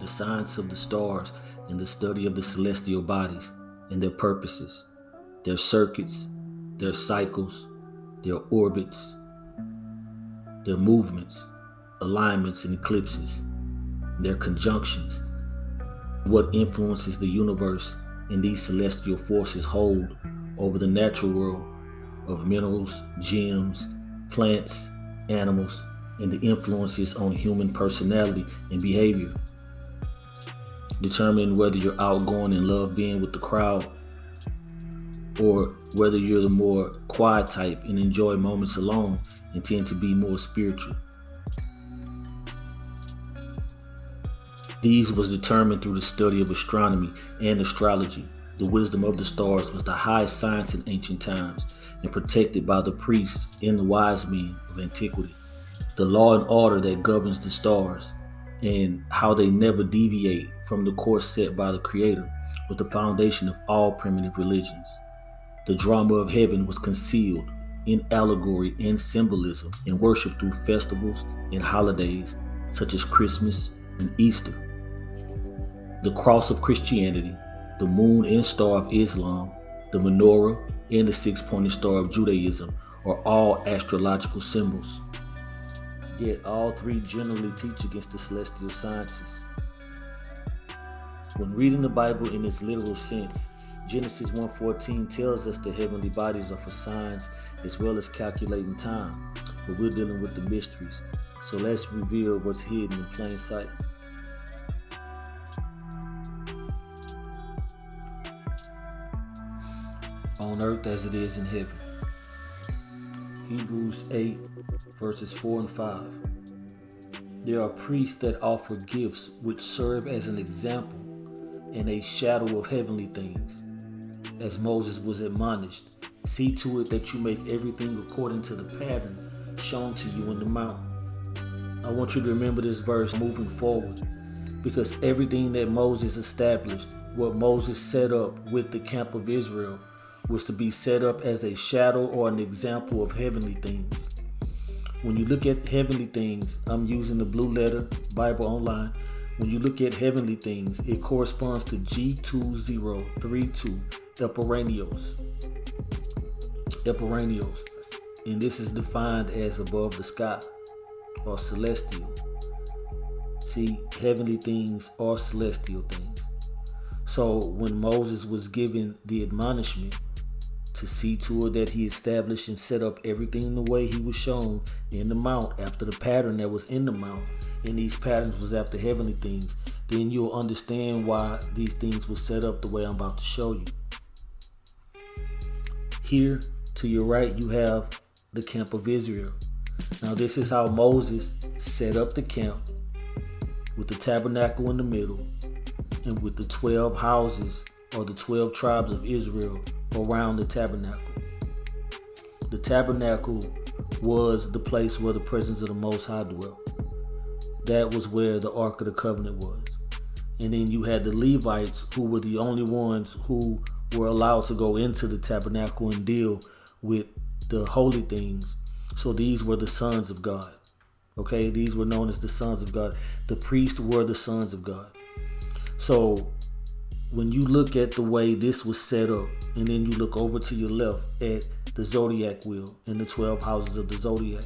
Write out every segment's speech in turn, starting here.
the science of the stars and the study of the celestial bodies and their purposes, their circuits, their cycles, their orbits, their movements, alignments and eclipses, their conjunctions, what influences the universe and these celestial forces hold over the natural world of minerals, gems, plants, animals, and the influences on human personality and behavior. Determine whether you're outgoing and love being with the crowd, or whether you're the more quiet type and enjoy moments alone and tend to be more spiritual. These was determined through the study of astronomy and astrology. The wisdom of the stars was the highest science in ancient times and protected by the priests and the Wisemen of antiquity. The law and order that governs the stars and how they never deviate from the course set by the Creator was the foundation of all primitive religions. The drama of heaven was concealed in allegory and symbolism and worshiped through festivals and holidays such as Christmas and Easter. The cross of Christianity, the moon and star of Islam, the menorah, and the six-pointed star of Judaism are all astrological symbols. Yet all three generally teach against the celestial sciences. When reading the Bible in its literal sense, Genesis 1:14 tells us the heavenly bodies are for signs as well as calculating time, but we're dealing with the mysteries. So let's reveal what's hidden in plain sight. On earth as it is in heaven. Hebrews 8 verses 4 and 5. There are priests that offer gifts which serve as an example and a shadow of heavenly things. As Moses was admonished, see to it that you make everything according to the pattern shown to you in the mount. I want you to remember this verse moving forward, because everything that Moses established, what Moses set up with the camp of Israel, was to be set up as a shadow or an example of heavenly things. When you look at heavenly things, I'm using the Blue Letter Bible Online. When you look at heavenly things, it corresponds to G2032 Epiranios. And this is defined as above the sky or celestial. See, heavenly things are celestial things. So when Moses was given the admonishment to see to it that he established and set up everything the way he was shown in the mount after the pattern that was in the mount, and these patterns was after heavenly things, then you'll understand why these things were set up the way I'm about to show you. Here to your right you have the camp of Israel. Now this is how Moses set up the camp, with the tabernacle in the middle and with the 12 houses or the 12 tribes of Israel around the tabernacle. The tabernacle was the place where the presence of the Most High dwelt. That was where the Ark of the Covenant was. And then you had the Levites, who were the only ones who were allowed to go into the tabernacle and deal with the holy things. So these were the sons of God. Okay, these were known as the sons of God. The priests were the sons of God. So when you look at the way this was set up, and then you look over to your left at the zodiac wheel and the 12 houses of the zodiac,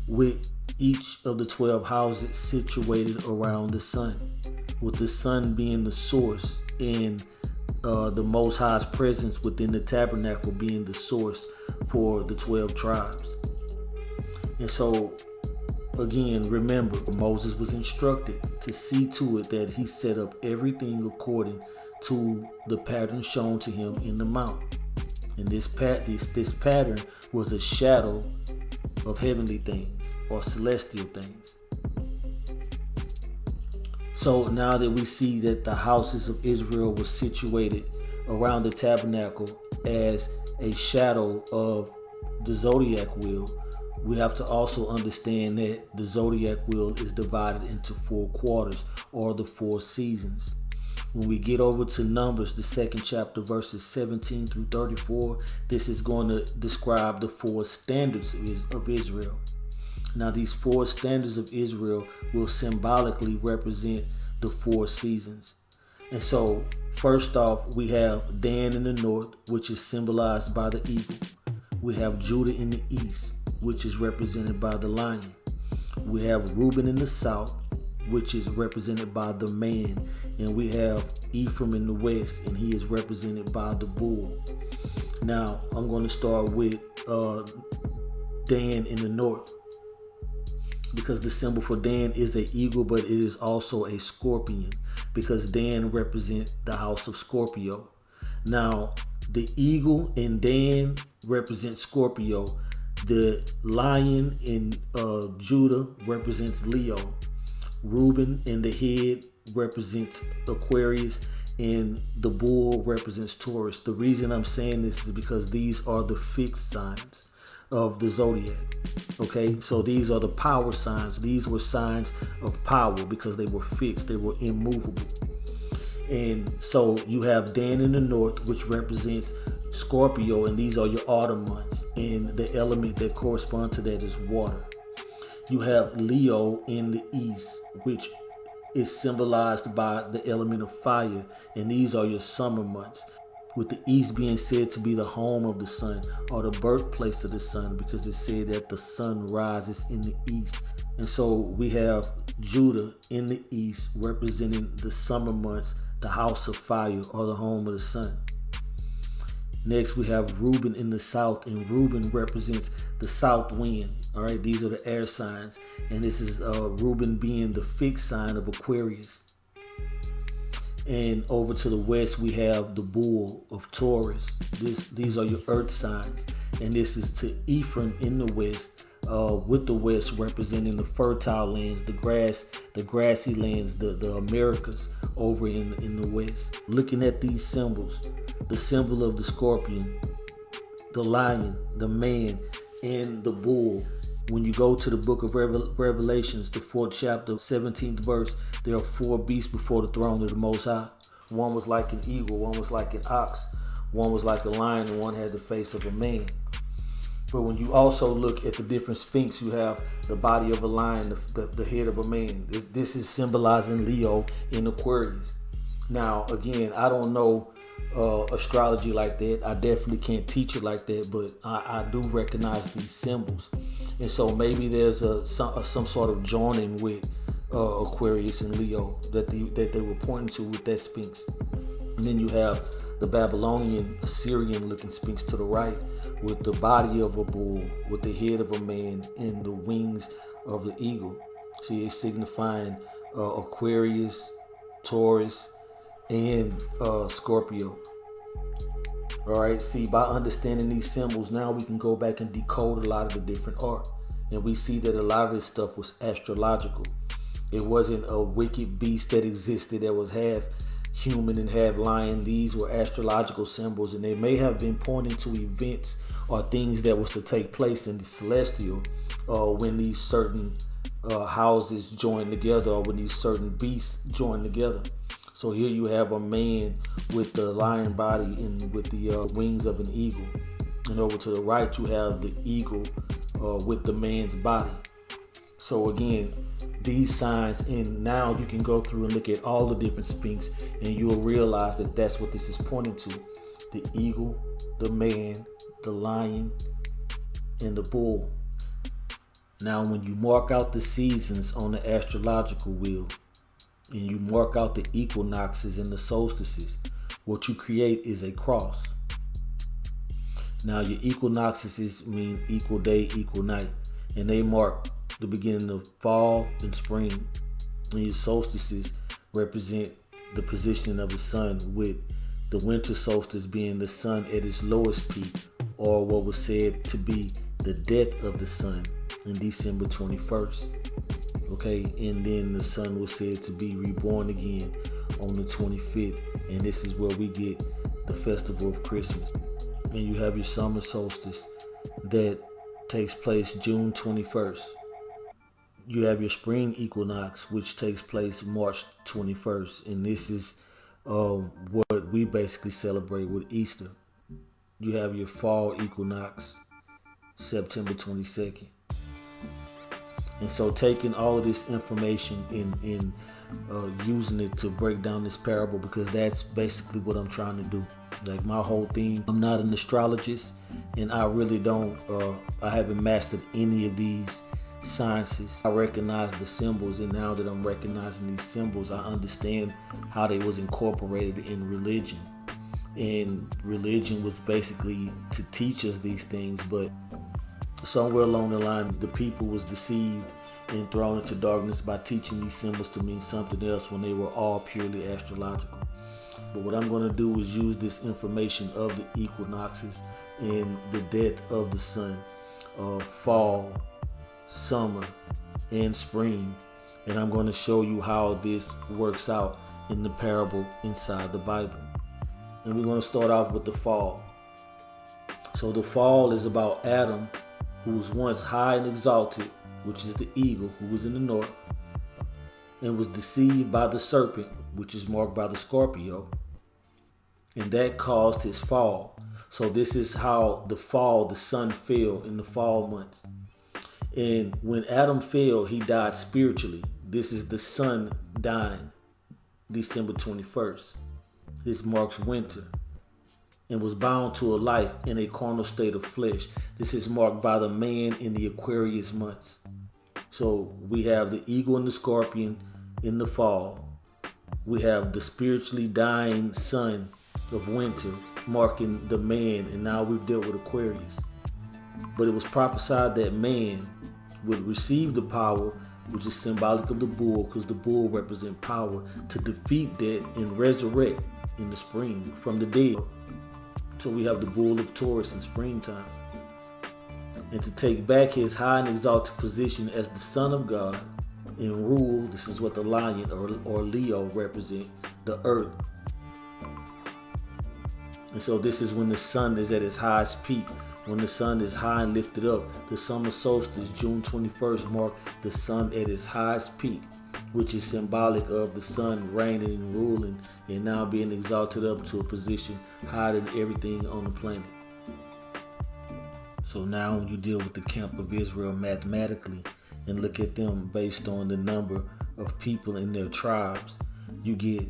with each of the 12 houses situated around the sun, with the sun being the source and the Most High's presence within the tabernacle being the source for the 12 tribes. And so, again, remember, Moses was instructed to see to it that he set up everything according to the pattern shown to him in the mount. And this pattern was a shadow of heavenly things or celestial things. So now that we see that the houses of Israel were situated around the tabernacle as a shadow of the zodiac wheel, we have to also understand that the zodiac wheel is divided into 4 quarters or the 4 seasons. When we get over to Numbers, the 2nd chapter, verses 17 through 34, this is going to describe the 4 standards of Israel. Now, these 4 standards of Israel will symbolically represent the 4 seasons. And so, first off, we have Dan in the north, which is symbolized by the eagle. We have Judah in the east, which is represented by the lion. We have Reuben in the south, which is represented by the man. And we have Ephraim in the west, and he is represented by the bull. Now, I'm going to start with Dan in the north, because the symbol for Dan is an eagle, but it is also a scorpion, because Dan represents the house of Scorpio. Now, the eagle in Dan represents Scorpio. The lion in Judah represents Leo. Reuben in the head represents Aquarius, and the bull represents Taurus. The reason I'm saying this is because these are the fixed signs of the zodiac. Okay, so these are the power signs. These were signs of power because they were fixed, they were immovable. And so you have Dan in the north, which represents Scorpio, and these are your autumn months, and the element that corresponds to that is water. You have Leo in the east, which is symbolized by the element of fire, and these are your summer months, with the east being said to be the home of the sun, or the birthplace of the sun, because it said that the sun rises in the east. And so we have Judah in the east representing the summer months, the house of fire, or the home of the sun. Next, we have Reuben in the south, and Reuben represents the south wind. All right, these are the air signs, and this is Reuben being the fixed sign of Aquarius. And over to the west, we have the bull of Taurus. These are your earth signs, and this is to Ephraim in the west, with the west representing the fertile lands, the grassy lands, the Americas over in the west. Looking at these symbols, the symbol of the scorpion, the lion, the man, and the bull. When you go to the book of Revelations, the 4th chapter, 17th verse, there are 4 beasts before the throne of the Most High. One was like an eagle, one was like an ox, one was like a lion, and one had the face of a man. But when you also look at the different sphinx, you have the body of a lion, the head of a man. This is symbolizing Leo in Aquarius. Now, again, I don't know astrology like that. I definitely can't teach it like that, but I do recognize these symbols. And so maybe there's some sort of joining with Aquarius and Leo that they were pointing to with that sphinx. And then you have the Babylonian, Assyrian looking sphinx to the right, with the body of a bull, with the head of a man, and the wings of the eagle. See, it's signifying Aquarius, Taurus, and Scorpio. All right, see, by understanding these symbols, now we can go back and decode a lot of the different art. And we see that a lot of this stuff was astrological. It wasn't a wicked beast that existed that was half human and half lion. These were astrological symbols, and they may have been pointing to events or things that was to take place in the celestial when these certain houses join together, or when these certain beasts join together. So here you have a man with the lion body and with the wings of an eagle. And over to the right, you have the eagle with the man's body. So again, these signs, and now you can go through and look at all the different sphinx, and you'll realize that that's what this is pointing to. The eagle, the man, the lion, and the bull. Now, when you mark out the seasons on the astrological wheel, and you mark out the equinoxes and the solstices, what you create is a cross. Now, your equinoxes mean equal day, equal night, and they mark the beginning of fall and spring. And your solstices represent the positioning of the sun, with the winter solstice being the sun at its lowest peak, or what was said to be the death of the sun in December 21st. Okay, and then the sun was said to be reborn again on the 25th, and this is where we get the festival of Christmas. And you have your summer solstice that takes place June 21st. You have your spring equinox, which takes place March 21st, and this is what we basically celebrate with Easter. You have your fall equinox, September 22nd. And so taking all of this information and using it to break down this parable, because that's basically what I'm trying to do. Like, my whole thing, I'm not an astrologist, and I really don't, I haven't mastered any of these sciences. I recognize the symbols, and now that I'm recognizing these symbols, I understand how they was incorporated in religion. And religion was basically to teach us these things, but somewhere along the line, the people was deceived and thrown into darkness by teaching these symbols to mean something else when they were all purely astrological. But what I'm going to do is use this information of the equinoxes and the death of the sun, fall, summer, and spring, and I'm going to show you how this works out in the parable inside the Bible. And we're going to start off with the fall. So the fall is about Adam, who was once high and exalted, which is the eagle, who was in the north, and was deceived by the serpent, which is marked by the Scorpio, and that caused his fall. So this is how the fall, the sun fell in the fall months. And when Adam fell, he died spiritually. This is the sun dying December 21st. This marks winter, and was bound to a life in a carnal state of flesh. This is marked by the man in the Aquarius months. So we have the eagle and the scorpion in the fall. We have the spiritually dying sun of winter marking the man, and now we've dealt with Aquarius. But it was prophesied that man would receive the power, which is symbolic of the bull, because the bull represents power, to defeat death and resurrect in the spring from the dead. So we have the bull of Taurus in springtime. And to take back his high and exalted position as the Son of God and rule, this is what the lion or Leo represent, the earth. And so this is when the sun is at its highest peak. When the sun is high and lifted up, the summer solstice, June 21st, mark the sun at its highest peak, which is symbolic of the sun reigning and ruling and now being exalted up to a position higher than everything on the planet. So now when you deal with the camp of Israel mathematically and look at them based on the number of people in their tribes, you get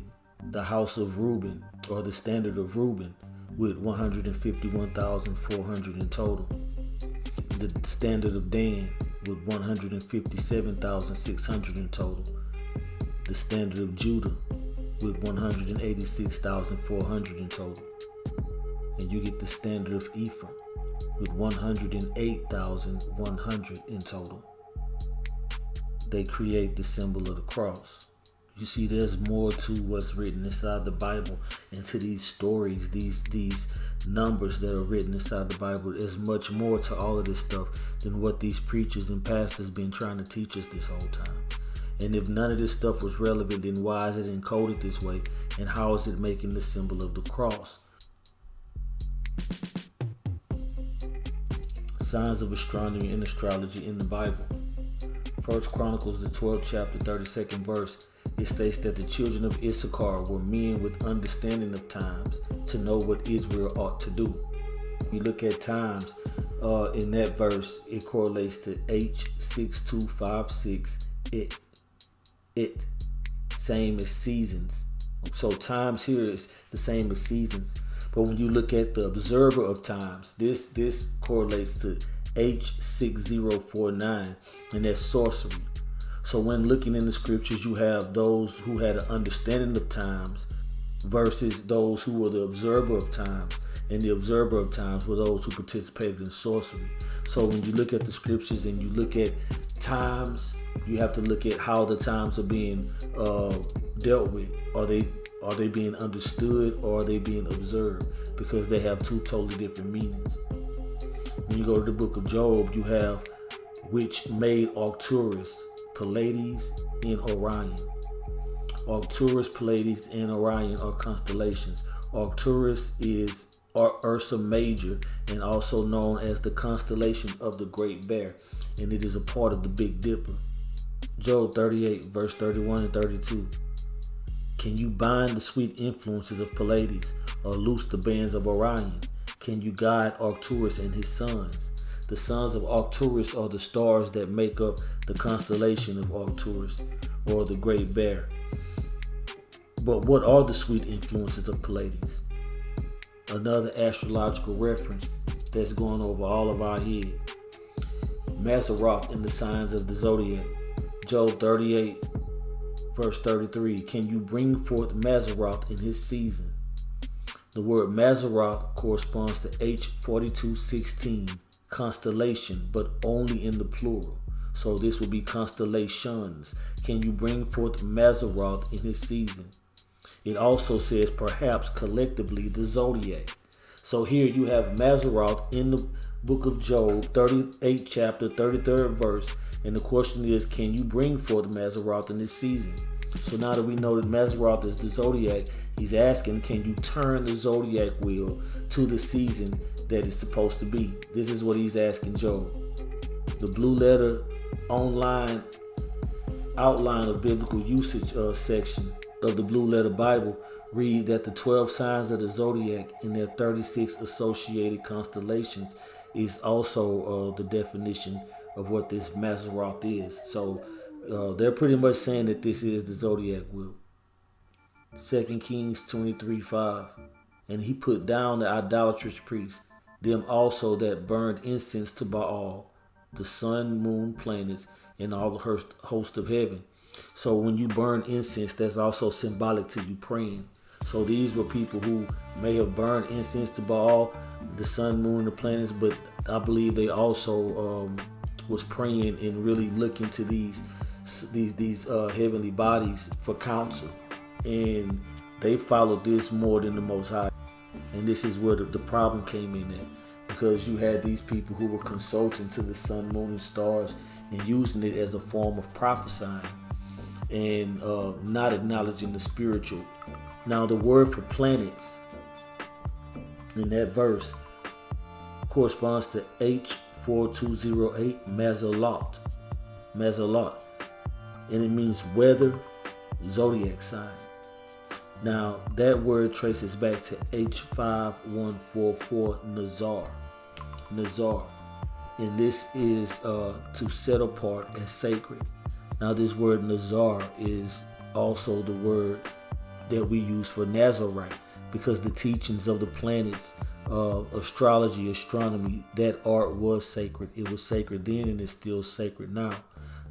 the house of Reuben, or the standard of Reuben, with 151,400 in total. The standard of Dan with 157,600 in total. The standard of Judah with 186,400 in total. And you get the standard of Ephraim with 108,100 in total. They create the symbol of the cross. You see, there's more to what's written inside the Bible, and to these stories, these numbers that are written inside the Bible. There's much more to all of this stuff than what these preachers and pastors been trying to teach us this whole time. And if none of this stuff was relevant, then why is it encoded this way? And how is it making the symbol of the cross? Signs of astronomy and astrology in the Bible. 1 Chronicles, the 12th chapter, 32nd verse. It states that the children of Issachar were men with understanding of times to know what Israel ought to do. You look at times in that verse, it correlates to H6256, it, same as seasons. So times here is the same as seasons. But when you look at the observer of times, this correlates to H6049, and that's sorcery. So when looking in the scriptures, you have those who had an understanding of times versus those who were the observer of times. And the observer of times were those who participated in sorcery. So when you look at the scriptures and you look at times, you have to look at how the times are being dealt with. Are they being understood, or are they being observed? Because they have two totally different meanings. When you go to the book of Job, you have which made Arcturus, Pleiades, and Orion. Arcturus, Pleiades, and Orion are constellations. Arcturus is Ursa Major, and also known as the constellation of the Great Bear, and it is a part of the Big Dipper. Job 38, verse 31 and 32. Can you bind the sweet influences of Pleiades, or loose the bands of Orion? Can you guide Arcturus and his sons? The sons of Arcturus are the stars that make up the constellation of Arcturus, or the Great Bear. But what are the sweet influences of Pleiades? Another astrological reference that's going over all of our head. Mazzaroth in the signs of the zodiac. Job 38, verse 33. Can you bring forth Mazzaroth in his season? The word Mazzaroth corresponds to H4216, constellation, but only in the plural. So this would be constellations. Can you bring forth Mazzaroth in his season? It also says perhaps collectively the zodiac. So here you have Mazzaroth in the book of Job, 38 chapter, 33rd verse. And the question is, can you bring forth Mazzaroth in this season? So now that we know that Mazzaroth is the zodiac, he's asking, can you turn the zodiac wheel to the season that it's supposed to be? This is what he's asking Job. The Blue Letter online outline of biblical usage section of the Blue Letter Bible read that the 12 signs of the zodiac and their 36 associated constellations is also the definition of what this Mazzaroth is. So they're pretty much saying that this is the zodiac wheel. 2 Kings 23:5. And he put down the idolatrous priests, them also that burned incense to Baal, the sun, moon, planets, and all the host of heaven. So when you burn incense, that's also symbolic to you praying. So these were people who may have burned incense to Baal, the sun, moon, and the planets, but I believe they also was praying and really looking to these heavenly bodies for counsel. And they followed this more than the Most High. And this is where the problem came in at, because you had these people who were consulting to the sun, moon, and stars and using it as a form of prophesying and not acknowledging the spiritual. Now the word for planets in that verse corresponds to H4208 Mazzaroth, and it means weather, zodiac sign. Now that word traces back to H5144 Nazar, and this is to set apart as sacred. Now this word Nazar is also the word that we use for Nazarite, because the teachings of the planets, astrology, astronomy, that art was sacred. It was sacred then and it's still sacred now.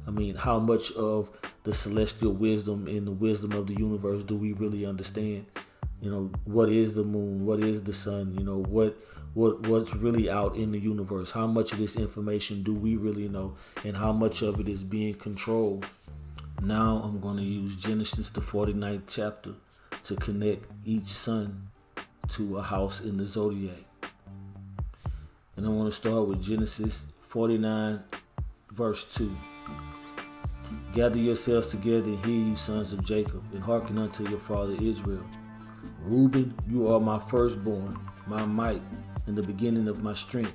I mean, how much of the celestial wisdom and the wisdom of the universe do we really understand? You know, what is the moon? What is the sun? You know, what's really out in the universe? How much of this information do we really know? And how much of it is being controlled? Now I'm going to use Genesis, the 49th chapter, to connect each sun to a house in the zodiac. And I want to start with Genesis 49, verse 2. Gather yourselves together and hear, you sons of Jacob, and hearken unto your father Israel. Reuben, you are my firstborn, my might, and the beginning of my strength,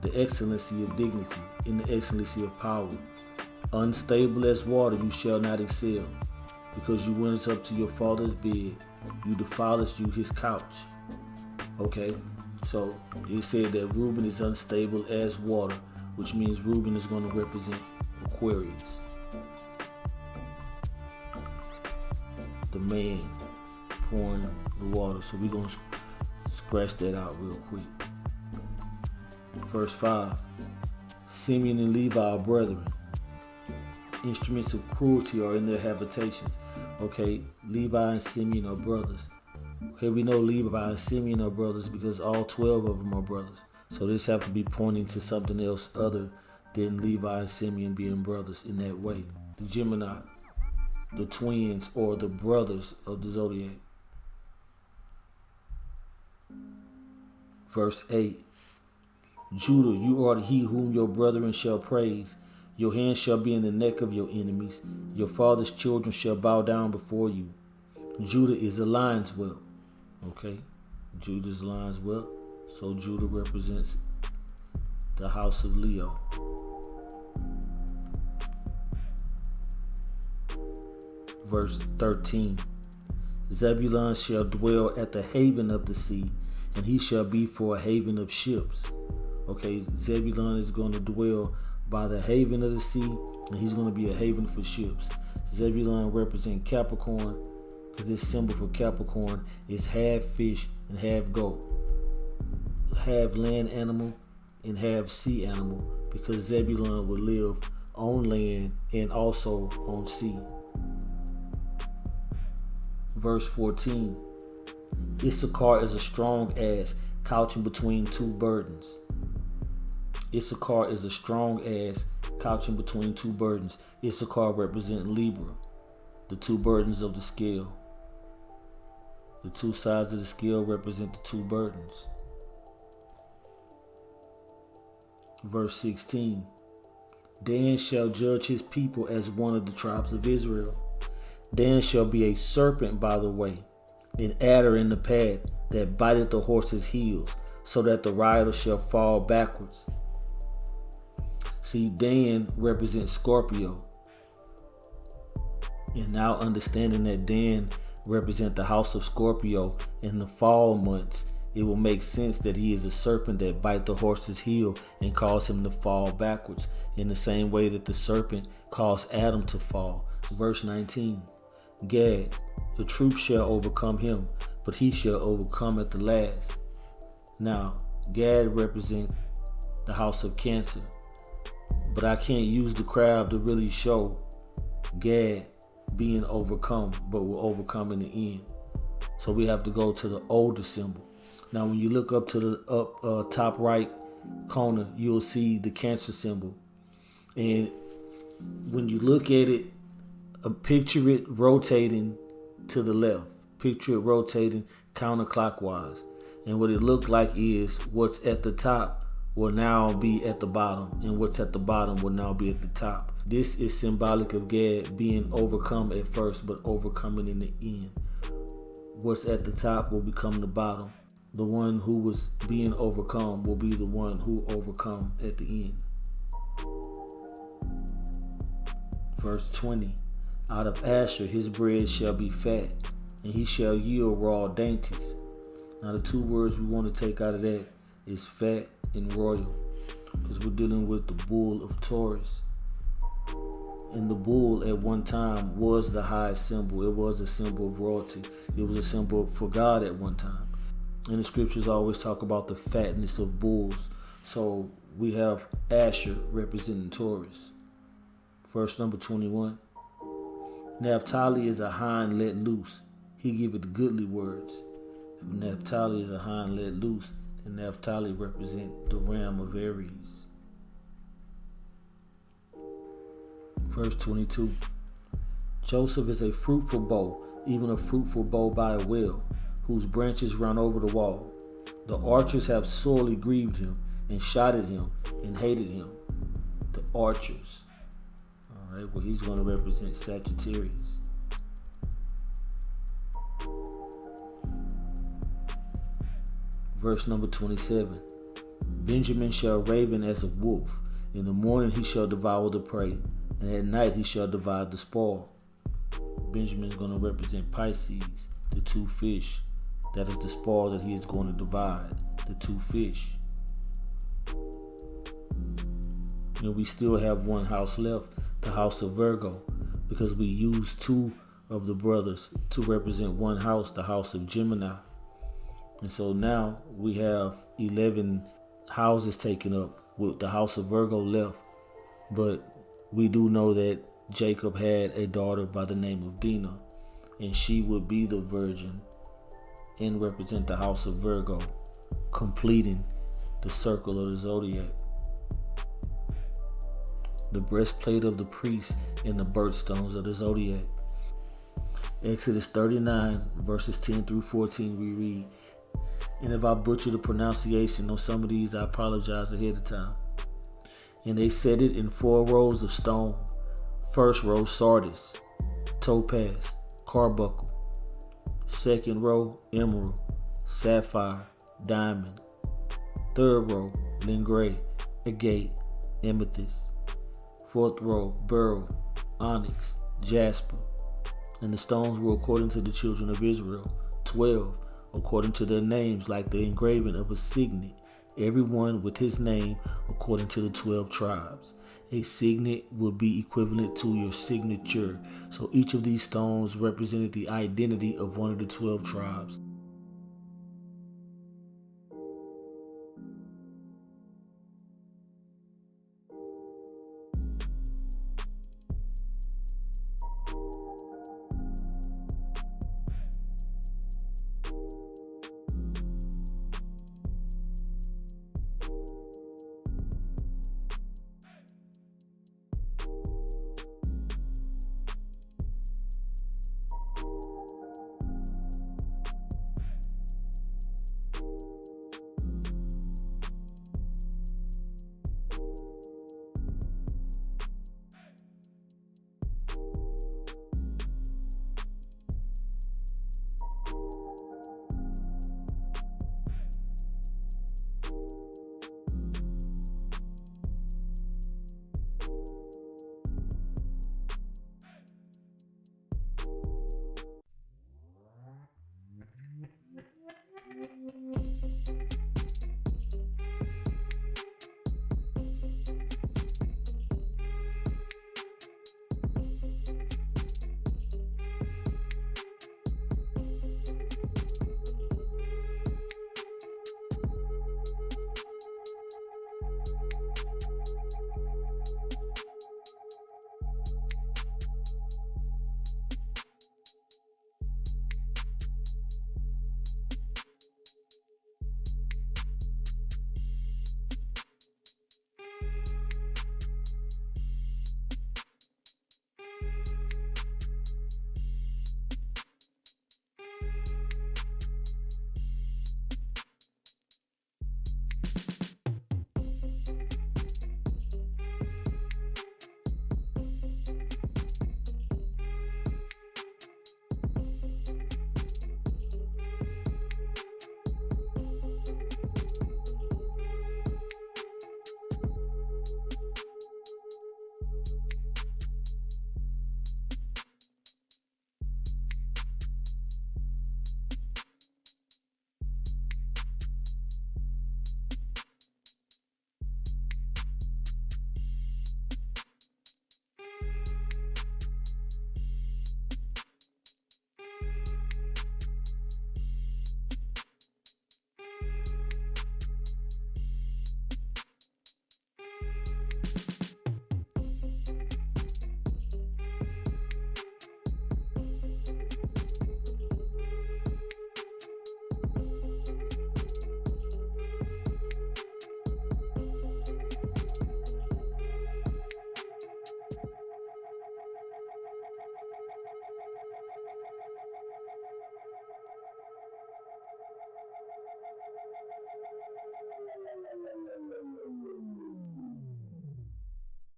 the excellency of dignity, and the excellency of power. Unstable as water, you shall not excel, because you went up to your father's bed, you defilest you his couch. Okay, so it said that Reuben is unstable as water, which means Reuben is going to represent Aquarius, the man pouring the water. So we're going to scratch that out real quick. Verse 5. Simeon and Levi are brethren. Instruments of cruelty are in their habitations. Okay, Levi and Simeon are brothers. Okay, we know Levi and Simeon are brothers because all 12 of them are brothers. So this have to be pointing to something else other than Levi and Simeon being brothers in that way. The Gemini, the twins, or the brothers of the zodiac. Verse 8. Judah, you are he whom your brethren shall praise. Your hand shall be in the neck of your enemies. Your father's children shall bow down before you. Judah is a lion's whelp. Okay, Judah's lion's whelp. So Judah represents the house of Leo. Verse 13. Zebulun shall dwell at the haven of the sea, and he shall be for a haven of ships. Okay, Zebulun is going to dwell by the haven of the sea, and he's going to be a haven for ships. Zebulun represents Capricorn. because this symbol for Capricorn is half fish and half goat, half land animal and half sea animal, because Zebulun would live on land and also on sea. Verse 14. Issachar is a strong ass couching between two burdens. Issachar is a strong ass couching between two burdens. Issachar represents Libra, the two burdens of the scale. The two sides of the scale represent the two burdens. Verse 16. Dan shall judge his people as one of the tribes of Israel. Dan shall be a serpent by the way, an adder in the path that biteth the horse's heels, so that the rider shall fall backwards. See, Dan represents Scorpio. And now understanding that Dan represents the house of Scorpio in the fall months, it will make sense that he is a serpent that bites the horse's heel and cause him to fall backwards, in the same way that the serpent caused Adam to fall. Verse 19. Gad, the truth shall overcome him, but he shall overcome at the last. Now, Gad represents the house of Cancer, but I can't use the crab to really show Gad being overcome, but will overcome in the end. So we have to go to the older symbol. Now, when you look up to the top right corner, you'll see the Cancer symbol. And when you look at it, picture it rotating to the left. Picture it rotating counterclockwise. And what it looked like is what's at the top will now be at the bottom, and what's at the bottom will now be at the top. This is symbolic of Gad being overcome at first, but overcoming in the end. What's at the top will become the bottom. The one who was being overcome will be the one who overcome at the end. Verse 20. Out of Asher his bread shall be fat, and he shall yield raw dainties. Now the two words we want to take out of that is fat and royal, because we're dealing with the bull of Taurus. And the bull at one time was the highest symbol. It was a symbol of royalty. It was a symbol for God at one time. And the scriptures always talk about the fatness of bulls. So we have Asher representing Taurus. Verse number 21. Naphtali is a hind let loose. He giveth goodly words. If Naphtali is a hind let loose, then Naphtali represents the ram of Aries. Verse 22. Joseph is a fruitful bow, even a fruitful bow by a well, whose branches run over the wall. The archers have sorely grieved him, and shot at him, and hated him. The archers. Alright, well, he's going to represent Sagittarius. Verse number 27. Benjamin shall raven as a wolf. In the morning he shall devour the prey, and at night he shall divide the spoil. Benjamin is going to represent Pisces, the two fish. That is the spoil that he is going to divide, the two fish. And we still have one house left, the house of Virgo, because we use two of the brothers to represent one house, the house of Gemini. And so now we have 11 houses taken up with the house of Virgo left. But we do know that Jacob had a daughter by the name of Dinah, and she would be the virgin and represent the house of Virgo, completing the circle of the zodiac. The breastplate of the priest and the birthstones of the zodiac. Exodus 39 verses 10 through 14 we read, and if I butcher the pronunciation on some of these, I apologize ahead of time. And they set it in 4 rows of stone. First row sardis, topaz, carbuncle. Second row emerald, sapphire, diamond. Third row lingray, agate, amethyst. Fourth row beryl, onyx, jasper. And the stones were according to the children of Israel, 12, according to their names, like the engraving of a signet, every one with his name according to the 12 tribes. A signet would be equivalent to your signature. So each of these stones represented the identity of one of the 12 tribes.